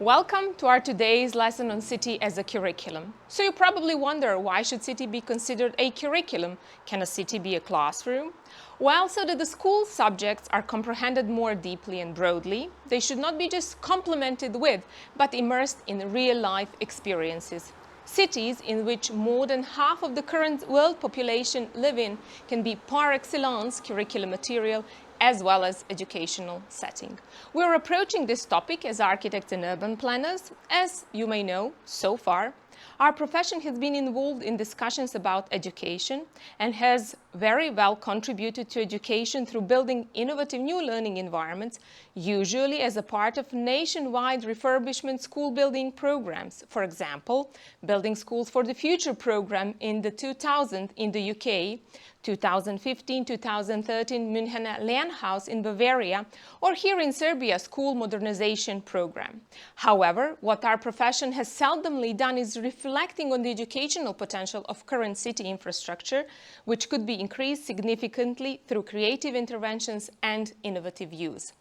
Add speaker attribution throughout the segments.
Speaker 1: Welcome to our today's lesson on city as a curriculum. So you probably wonder, why should city be considered a curriculum? Can a city be a classroom? Well, so that the school subjects are comprehended more deeply and broadly, they should not be just complemented with, but immersed in real-life experiences. Cities in which more than half of the current world population live in can be par excellence curriculum material as well as educational setting. We're approaching this topic as architects and urban planners. As you may know, so far, our profession has been involved in discussions about education and has very well contributed to education through building innovative new learning environments, usually as a part of nationwide refurbishment school building programs. For example, Building Schools for the Future program in the 2000 in the UK, 2015-2013 Münchener Lernhaus in Bavaria, or here in Serbia, School Modernization Program. However, what our profession has seldomly done is reflecting on the educational potential of current city infrastructure, which could be increased significantly through creative interventions and innovative use.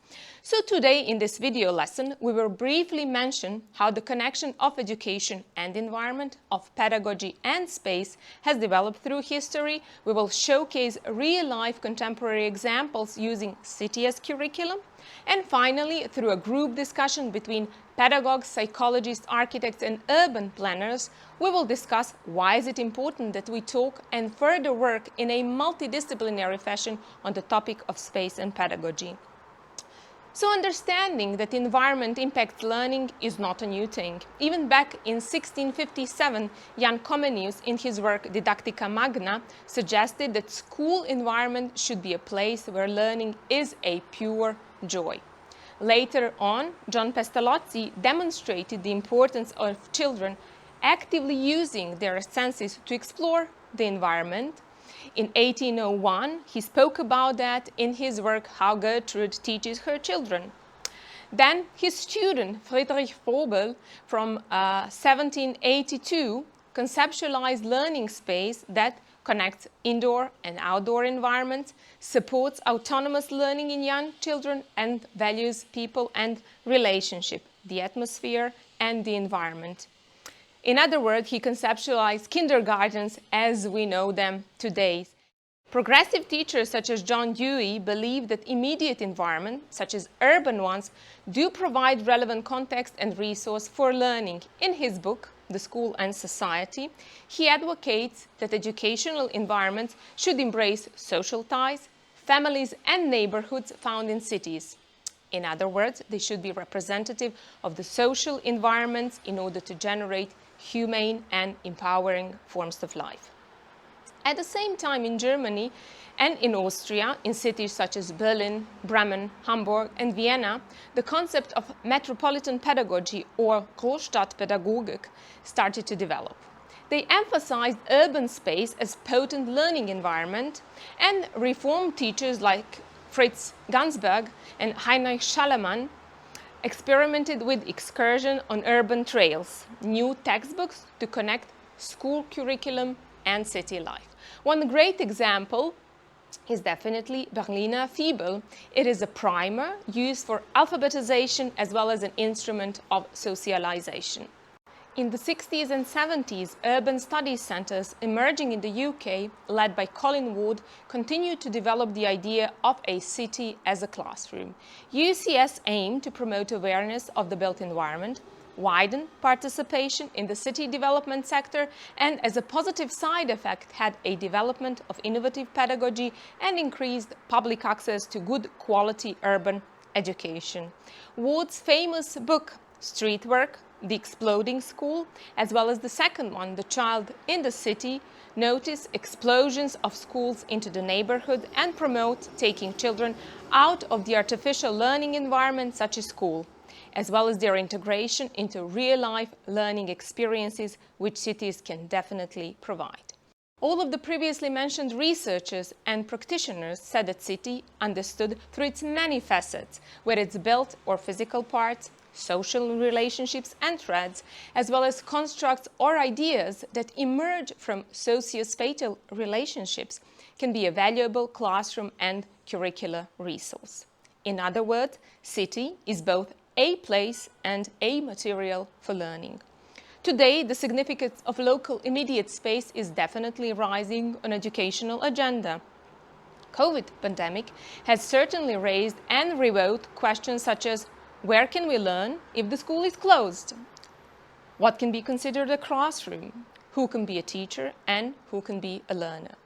Speaker 1: So today in this video lesson, we will briefly mention how the connection of education and environment, of pedagogy and space has developed through history. We will showcase real-life contemporary examples using city as curriculum. And finally, through a group discussion between pedagogues, psychologists, architects and urban planners, we will discuss why is it important that we talk and further work in a multidisciplinary fashion on the topic of space and pedagogy. So understanding that environment impacts learning is not a new thing. Even back in 1657, Jan Comenius, in his work Didactica Magna, suggested that school environment should be a place where learning is a pure joy. Later on, John Pestalozzi demonstrated the importance of children actively using their senses to explore the environment. In 1801, he spoke about that in his work How Gertrude Teaches Her Children. Then his student Friedrich Froebel from 1782 conceptualized learning space that connects indoor and outdoor environments, supports autonomous learning in young children and values people and relationship, the atmosphere and the environment. In other words, he conceptualized kindergartens as we know them today. Progressive teachers such as John Dewey believe that immediate environments, such as urban ones, do provide relevant context and resource for learning. In his book, The School and Society, he advocates that educational environments should embrace social ties, families and neighborhoods found in cities. In other words, they should be representative of the social environments in order to generate humane and empowering forms of life. At the same time, in Germany and in Austria, in cities such as Berlin, Bremen, Hamburg and Vienna, the concept of metropolitan pedagogy or Großstadtpädagogik started to develop. They emphasized urban space as potent learning environment, and reform teachers like Fritz Gansberg and Heinrich Schallemann experimented with excursion on urban trails, new textbooks to connect school curriculum and city life. One great example is definitely Berliner Fibel. It is a primer used for alphabetization as well as an instrument of socialization. In the 60s and 70s, urban studies centres emerging in the UK, led by Colin Ward, continued to develop the idea of a city as a classroom. UCS aimed to promote awareness of the built environment, widen participation in the city development sector, and as a positive side effect had a development of innovative pedagogy and increased public access to good quality urban education. Ward's famous book, Street Work, The Exploding School, as well as the second one, The Child in the City, notice explosions of schools into the neighborhood and promote taking children out of the artificial learning environment such as school, as well as their integration into real-life learning experiences which cities can definitely provide. All of the previously mentioned researchers and practitioners said that city understood through its many facets, whether it's built or physical parts, social relationships and threads, as well as constructs or ideas that emerge from socio-spatial relationships, can be a valuable classroom and curricular resource. In other words, city is both a place and a material for learning. Today, the significance of local immediate space is definitely rising on educational agenda. COVID pandemic has certainly raised and revoked questions such as where can we learn if the school is closed? What can be considered a classroom? Who can be a teacher and who can be a learner?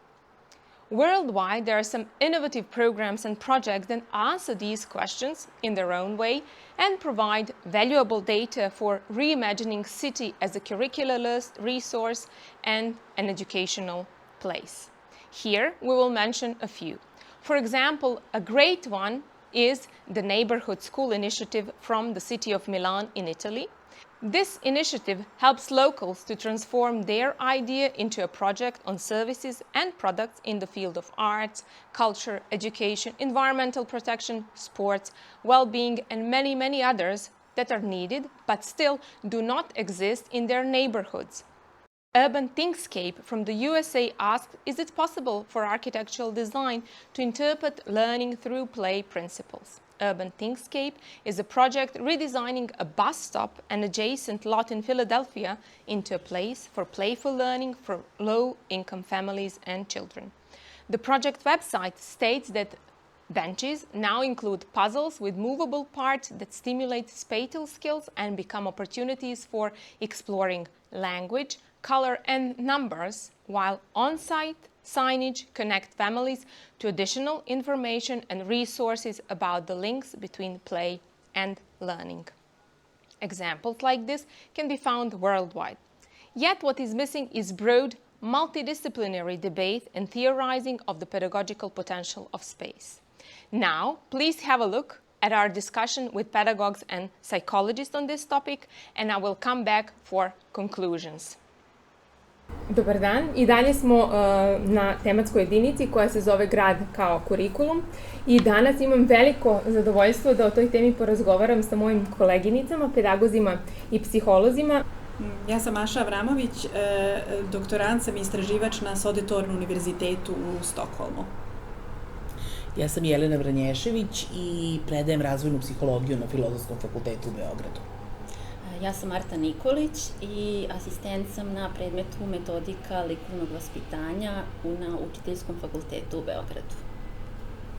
Speaker 1: Worldwide, there are some innovative programs and projects that answer these questions in their own way and provide valuable data for reimagining city as a curricular resource and an educational place. Here, we will mention a few. For example, a great one is the Neighborhood School Initiative from the city of Milan in Italy. This initiative helps locals to transform their idea into a project on services and products in the field of arts, culture, education, environmental protection, sports, well-being, and many, many others that are needed but still do not exist in their neighborhoods. Urban Thinkscape from the USA asked, is it possible for architectural design to interpret learning through play principles? Urban Thinkscape is a project redesigning a bus stop and adjacent lot in Philadelphia into a place for playful learning for low-income families and children. The project website states that benches now include puzzles with movable parts that stimulate spatial skills and become opportunities for exploring language, color, and numbers, while on-site signage connect families to additional information and resources about the links between play and learning. Examples like this can be found worldwide. Yet what is missing is broad, multidisciplinary debate and theorizing of the pedagogical potential of space. Now, please have a look at our discussion with pedagogues and psychologists on this topic, and I will come back for conclusions.
Speaker 2: Dobar dan, i dalje smo na tematskoj jedinici koja se zove Grad kao kurikulum i danas imam veliko zadovoljstvo da o toj temi porazgovaram sa mojim koleginicama, pedagozima i psiholozima.
Speaker 3: Ja sam Maša Avramović, doktorant sam i istraživač na Södertörn univerzitetu u Stokholmu.
Speaker 4: Ja sam Jelena Vranješević i predajem razvojnu psihologiju na Filozofskom fakultetu u Beogradu.
Speaker 5: Ja sam Marta Nikolić i asistent sam na predmetu metodika likovnog vaspitanja na Učiteljskom fakultetu u Beogradu.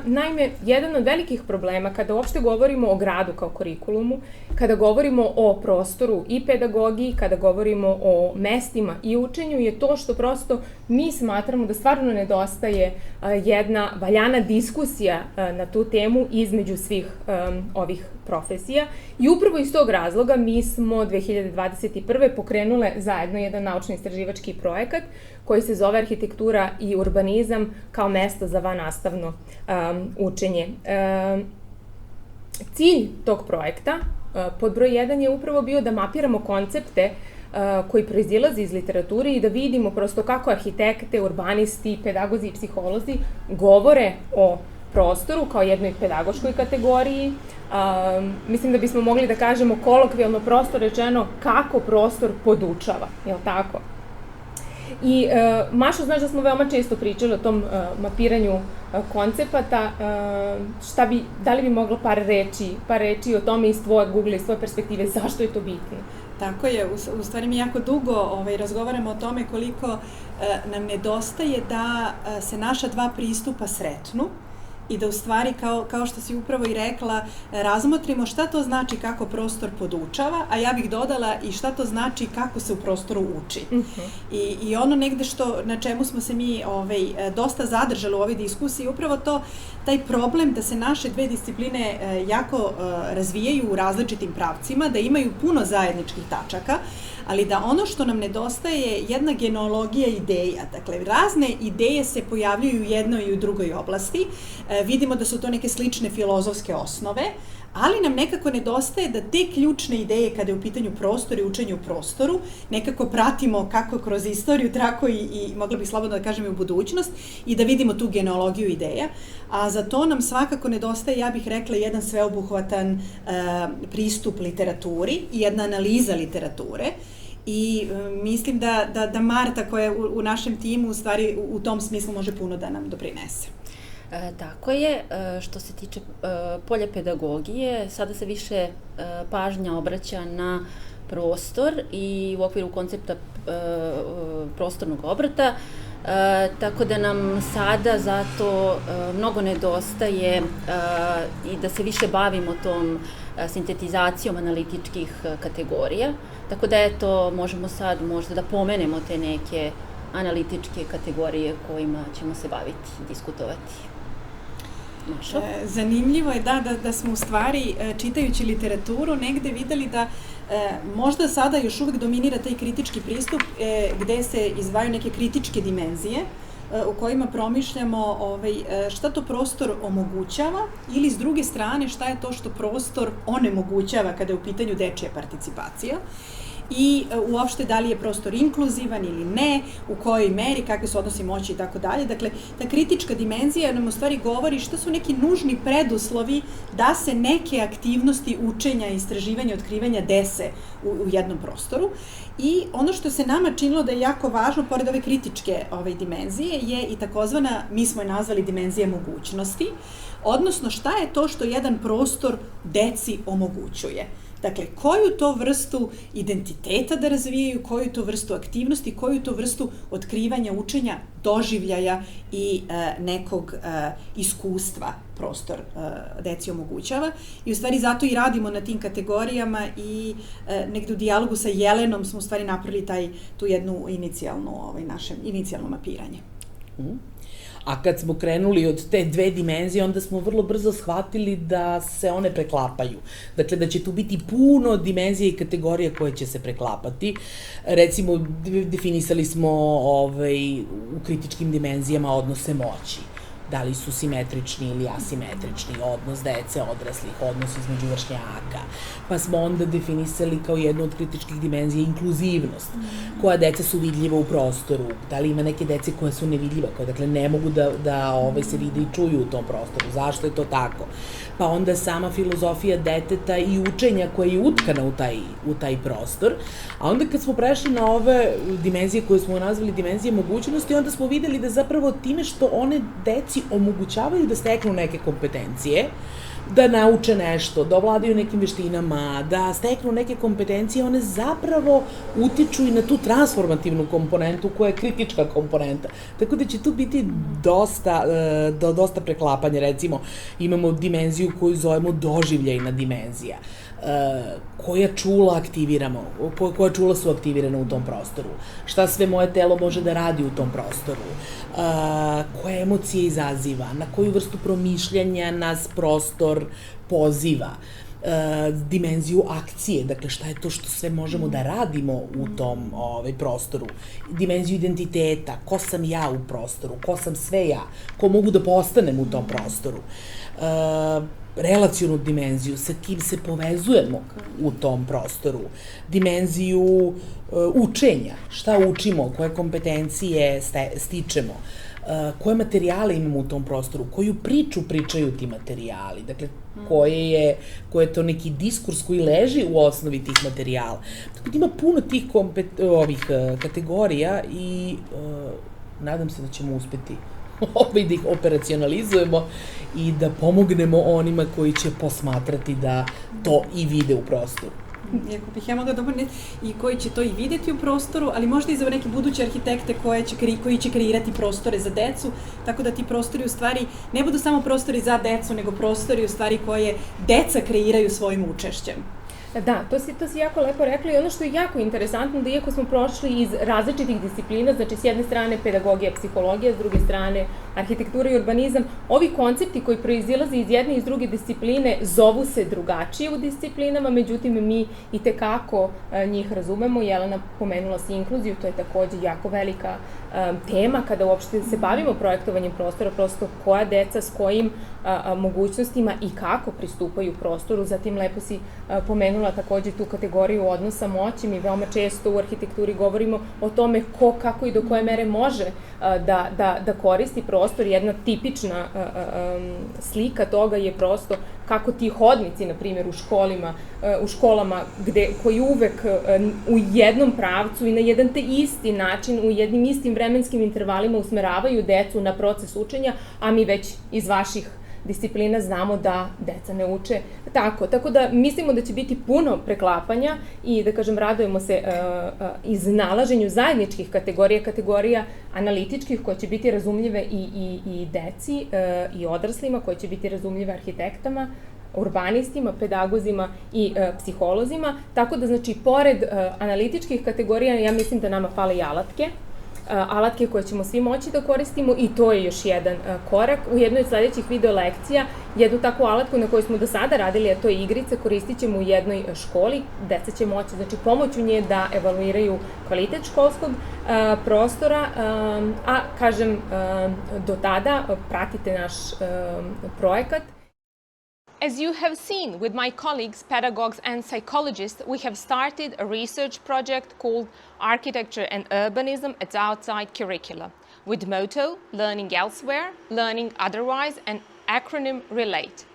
Speaker 2: Naime, jedan od velikih problema kada uopšte govorimo o gradu kao kurikulumu, kada govorimo o prostoru i pedagogiji, kada govorimo o mestima i učenju je to što prosto mi smatramo da stvarno nedostaje jedna valjana diskusija na tu temu između svih ovih profesija. I upravo iz tog razloga mi smo 2021. pokrenule zajedno jedan naučno-istraživački projekat koji se zove Arhitektura i urbanizam kao mesto za vannastavno učenje. Cilj tog projekta, pod broj 1, je upravo bio da mapiramo koncepte koji proizilaze iz literature i da vidimo prosto kako arhitekte, urbanisti, pedagozi i psiholozi govore o prostoru kao jednoj pedagoškoj kategoriji. Mislim da bismo mogli da kažemo kolokvijalno prosto rečeno kako prostor podučava, jel tako? I Mašo, znaš da smo veoma često pričali o tom mapiranju koncepata. Da li bi mogla par reči o tome iz tvojeg ugla, iz tvoje perspektive, zašto je to bitno?
Speaker 3: Tako je, u stvari mi jako dugo razgovaramo o tome koliko nam nedostaje da se naša dva pristupa sretnu i da u stvari, kao što si upravo i rekla, razmotrimo šta to znači kako prostor podučava, a ja bih dodala i šta to znači kako se u prostoru uči. I ono negde na čemu smo se mi dosta zadržali u ovoj diskusiji, upravo taj problem da se naše dve discipline jako razvijaju u različitim pravcima, da imaju puno zajedničkih tačaka, ali da ono što nam nedostaje je jedna genealogija ideja. Dakle, razne ideje se pojavljuju u jednoj i u drugoj oblasti. Vidimo da su to neke slične filozofske osnove, ali nam nekako nedostaje da te ključne ideje kada je u pitanju prostor i učenje u prostoru nekako pratimo kako kroz istoriju, tako i mogla bih slobodno da kažem i u budućnost i da vidimo tu genealogiju ideja. A za to nam svakako nedostaje, ja bih rekla, jedan sveobuhvatan pristup literaturi i jedna analiza literature. I mislim da Marta koja je u našem timu u stvari u tom smislu može puno da nam doprinese.
Speaker 5: Tako je, što se tiče polja pedagogije, sada se više pažnja obraća na prostor i u okviru koncepta prostornog obrata, tako da nam sada zato mnogo nedostaje i da se više bavimo tom sintetizacijom analitičkih kategorija, tako da eto, možemo sad možda da pomenemo te neke analitičke kategorije kojima ćemo se baviti, diskutovati. Mašo?
Speaker 3: Zanimljivo je da smo u stvari, čitajući literaturu, negde videli da možda sada još uvek dominira taj kritički pristup gde se izdvajaju neke kritičke dimenzije u kojima promišljamo šta to prostor omogućava ili s druge strane šta je to što prostor onemogućava kada je u pitanju dečija participacija. I uopšte da li je prostor inkluzivan ili ne, u kojoj meri, kakve su odnosi moći i tako dalje. Dakle, ta kritička dimenzija nam u stvari govori šta su neki nužni preduslovi da se neke aktivnosti učenja, istraživanja, otkrivanja dese u jednom prostoru. I ono što se nama činilo da je jako važno, pored ove kritičke dimenzije, je i takozvana, mi smo je nazvali dimenzija mogućnosti, odnosno šta je to što jedan prostor deci omogućuje. Dakle, koju to vrstu identiteta da razvijaju, koju to vrstu aktivnosti, koju to vrstu otkrivanja, učenja, doživljaja i nekog iskustva prostor deci omogućava. I u stvari zato i radimo na tim kategorijama i negde u dijalogu sa Jelenom smo u stvari napravili tu jednu inicijalno mapiranje.
Speaker 4: A kad smo krenuli od te dve dimenzije, onda smo vrlo brzo shvatili da se one preklapaju. Dakle, da će tu biti puno dimenzija i kategorija koje će se preklapati. Recimo, definisali smo u kritičkim dimenzijama odnose moći. Da li su simetrični ili asimetrični, odnos dece, odraslih, odnos između vršnjaka. Pa smo onda definisali kao jednu od kritičkih dimenzija inkluzivnost, koja deca su vidljiva u prostoru, da li ima neke dece koje su nevidljiva, koje dakle ne mogu da se vide i čuju u tom prostoru, zašto je to tako. Pa onda sama filozofija deteta i učenja koja je utkana u taj prostor, a onda kad smo prešli na ove dimenzije koje smo nazvali dimenzije mogućnosti, onda smo videli da zapravo time što one deci omogućavaju da steknu neke kompetencije, da nauče nešto, da ovladaju nekim veštinama, da steknu neke kompetencije, one zapravo utiču i na tu transformativnu komponentu koja je kritička komponenta. Tako da će tu biti dosta preklapanja. Recimo, imamo dimenziju koju zovemo doživljajna dimenzija. Koja čula aktiviramo, koja čula su aktivirane u tom prostoru, šta sve moje telo može da radi u tom prostoru, koje emocije izaziva, na koju vrstu promišljanja nas prostor poziva, dimenziju akcije, dakle šta je to što sve možemo da radimo u tom prostoru, dimenziju identiteta, ko sam ja u prostoru, ko sam sve ja, ko mogu da postanem u tom prostoru, relacionu dimenziju, sa kim se povezujemo u tom prostoru, dimenziju učenja, šta učimo, koje kompetencije stičemo, koje materijale imamo u tom prostoru, koju priču pričaju ti materijali, dakle, koje je to neki diskurs koji leži u osnovi tih materijala. Tako da ima puno tih kategorija i nadam se da ćemo uspeti da ih operacionalizujemo i da pomognemo onima koji će posmatrati da to i vide u prostoru.
Speaker 3: Iako bih ja mogla dopuniti i koji će to i videti u prostoru, ali možda i za neke buduće arhitekte koji će kreirati prostore za decu, tako da ti prostori u stvari ne budu samo prostori za decu, nego prostori u stvari koje deca kreiraju svojim učešćem.
Speaker 2: Da, to si jako lepo rekla i ono što je jako interesantno da iako smo prošli iz različitih disciplina, znači s jedne strane pedagogija, psihologija, s druge strane arhitektura i urbanizam, ovi koncepti koji proizilaze iz jedne i iz druge discipline zovu se drugačije u disciplinama, međutim mi i tekako njih razumemo. Jelena pomenula si inkluziju, to je takođe jako velika tema kada uopšte se bavimo projektovanjem prostora, prosto koja deca s kojim mogućnostima i kako pristupaju prostoru. Zatim lepo si pomenula spomenula takođe tu kategoriju odnosa moći. Mi veoma često u arhitekturi govorimo o tome ko, kako i do koje mere može da koristi prostor. Jedna tipična slika toga je prosto kako ti hodnici, na primjer, u školama koji uvek u jednom pravcu i na jedan te isti način, u jednim istim vremenskim intervalima usmeravaju decu na proces učenja, a mi već iz vaših disciplina znamo da deca ne uče tako. Tako da mislimo da će biti puno preklapanja i da kažem radujemo se iznalaženju zajedničkih kategorija analitičkih koje će biti razumljive i deci i odraslima, koje će biti razumljive arhitektama, urbanistima, pedagozima i psiholozima. Tako da znači pored analitičkih kategorija ja mislim da nama fale i alatke koje ćemo svi moći da koristimo i to je još jedan korak. U jednoj od sledećih video lekcija jednu takvu alatku na kojoj smo do sada radili, a to je igrica, koristit ćemo u jednoj školi. Deca će moći, znači pomoću nje da evaluiraju kvalitet školskog prostora, a kažem do tada pratite naš projekat.
Speaker 1: As you have seen with my colleagues, pedagogues and psychologists, we have started a research project called Architecture and Urbanism at Outside Curricula, with motto, learning elsewhere, learning otherwise, and acronym RELATE.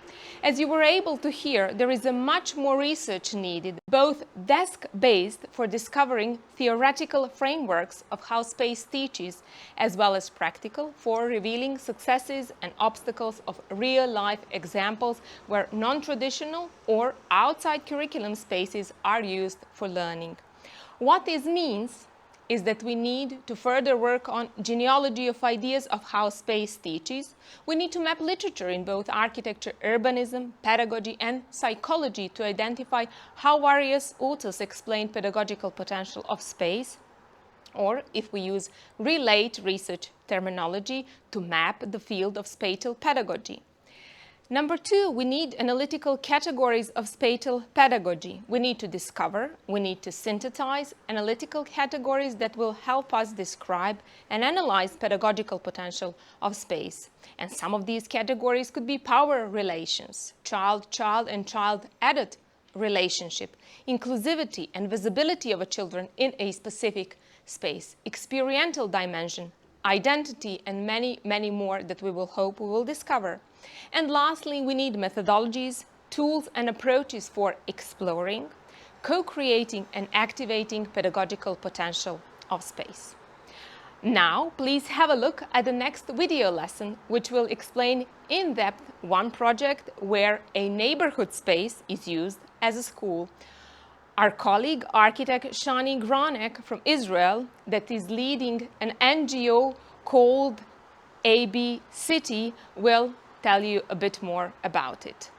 Speaker 1: As you were able to hear, there is a much more research needed, both desk-based for discovering theoretical frameworks of how space teaches, as well as practical for revealing successes and obstacles of real-life examples where non-traditional or outside curriculum spaces are used for learning. What this means is that we need to further work on genealogy of ideas of how space teaches. We need to map literature in both architecture, urbanism, pedagogy, and psychology to identify how various authors explain pedagogical potential of space, or if we use relate research terminology, to map the field of spatial pedagogy. Number two, we need analytical categories of spatial pedagogy. We need to discover, we need to synthesize analytical categories that will help us describe and analyze pedagogical potential of space. And some of these categories could be power relations, child-child and child-adult relationship, inclusivity and visibility of a children in a specific space, experiential dimension, identity, and many, many more that we will hope we will discover. And lastly, we need methodologies, tools, and approaches for exploring, co-creating, and activating pedagogical potential of space. Now, please have a look at the next video lesson, which will explain in depth one project where a neighborhood space is used as a school. Our colleague, architect Shani Granek from Israel, that is leading an NGO called AB City, will tell you a bit more about it.